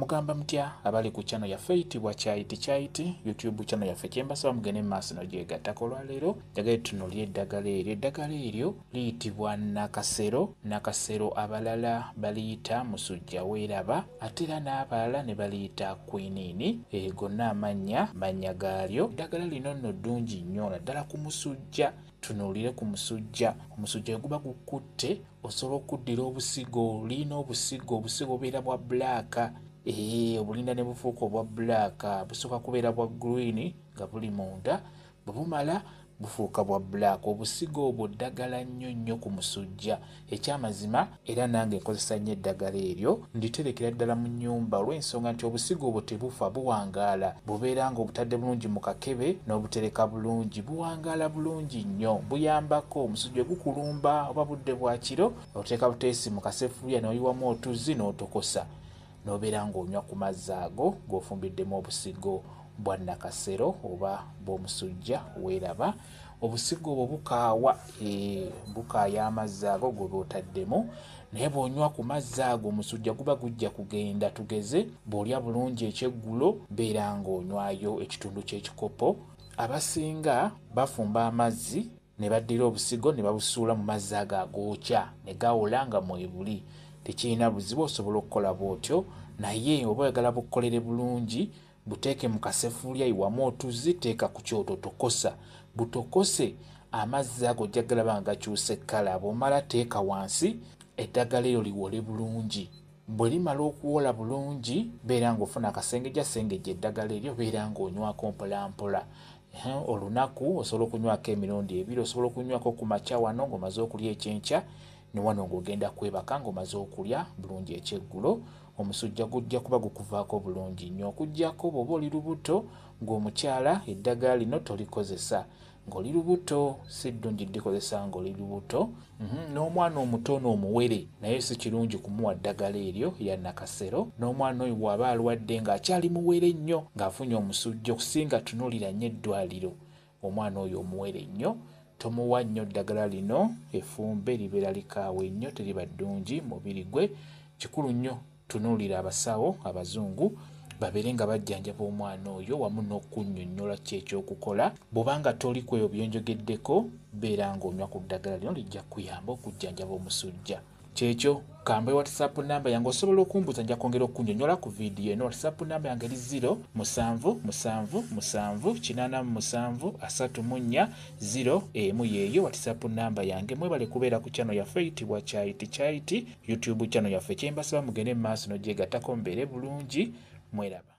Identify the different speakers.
Speaker 1: mugamba mutya abali ku channel yaffe eyitibwa Kyaiti YouTube channel yaffe kyembasaba mugende maaso n'ogyegattako olwaleero ddagala tutunuulira eddagala eryo liyitibwa nakasero abalala baliyita musujja weeraba ate era n'abalala ne baliyita kwiniini gonna amannya gaalyo. Eddagala lino nno ddungi nnyo naddala ku musujja. Tunuulire ku musujja guba gukutte osobola okuddira obusigo. Lirina obusigo bubeera bwa bbulaaka, obulinda ne bufuuka obwa bbulaaka, busooka kubeera bwa green nga buli munda, bwe bumala bufuuka bwa bbulaaka. Obusigo obwo ddagala nnyo ku musujja. Ekyamazima era nange nkozesa nnyo eddagala eryo, nditerekera ddala mu nnyumba olw'ensonga nti obusigo obwo tebufa, buwangaala. Bubeera nga obutadde bulungi mu kakebe n'obutereka bulungi, buwangaala bulungi nnyo. Buyambako omusujja gukulumba oba budde bwa kiro, oteeka buteesi mu kaseffuliya n'oyiwamu otuzzi n'otokosa, n'obeera ng'onywa ku mazzi ago g'ofumbiddemu obusigo bwa nakasero oba bw'omusujja weeraba. Obusigo obwo bukaaya amazzi ago gwe bwotaddemu, naye bw'onywa ku mazzi ago omusujja guba gujja kugenda. Tugeze bw'olya bulungi ekyeggulo beera ng'onywayo ekitundu ky'ekikopo. Abasinga bafumba amazzi ne baddira obusigo ne babusuula mu mazzi ago agookya ne gawola nga mwebuli. Tekirina buzibu, osobola okukola bw'otyo, naye oba oyagala bukolere bulungi buteeke mu kaseffuliya iwamu otuzzi, teeka ku kyoto tokosa. Butokose amazzi ago ojja galaba nga gakyuse kkala. Bw'omala teeka wansi eddagala eryo liwole bulungi. Bwe limala okuwola bulungi beera ng'ofuna akasengejja eddagala eryo, beera ng'onywako mpolampola. Olunaku osobola okunywako emirundi 2, osobola okunywako ku makya wano ng'omaze okulya ekyenkya, ne wano ng'ogenda kwebaka ng'omaze okulya bulungi ekyeggulo. Omusujja gujja kuba gukuvaako bulungi nnyo, okuggyako bw'oba oli lubuto ng'omukyala eddagala lino tolikozesa. Ng'oli lubuto si ddungi ddikozesa ng'oli lubuto. N'omwana omuto n'omuwere naye si kirungi kumuwa ddagala eryo ya nakasero. N'omwana oyo bw'aba alwadde ng'akyali muwere nnyo ng'afunye omusujja, okusinga tunuulira nnyo eddwaliro, omwana oyo omuwere nnyo tomuwa nnyo ddagala lino. Effumbe libeera likaawe nnyo, teriba ddungi mubiri gwe. Kikulu nnyo tunuulira abasawo abazungu babeere nga bajjanjaba omwana oyo wamu n'okunnyonnyola ki ekyokukola. Bw'obanga toli ku ebyo byenjogeddeko, beera ng'onywa ku ddagala lino, lijja kuyamba okujjanjaba omusujja. Kyekyo kamba WhatsApp namba yange osobola okumbuuza, nja kwongera okunnyonnyola ku viidiyo eno. WhatsApp namba yange eri 0777873401 yeeyo WhatsApp namba yange. Mwebale kubeera ku channel yaffe eyitibwa Kyaiti YouTube channel yaffe. Kyembasaba mugende mu maaso n'ogyegattako mubeere bulungi. Mweraba.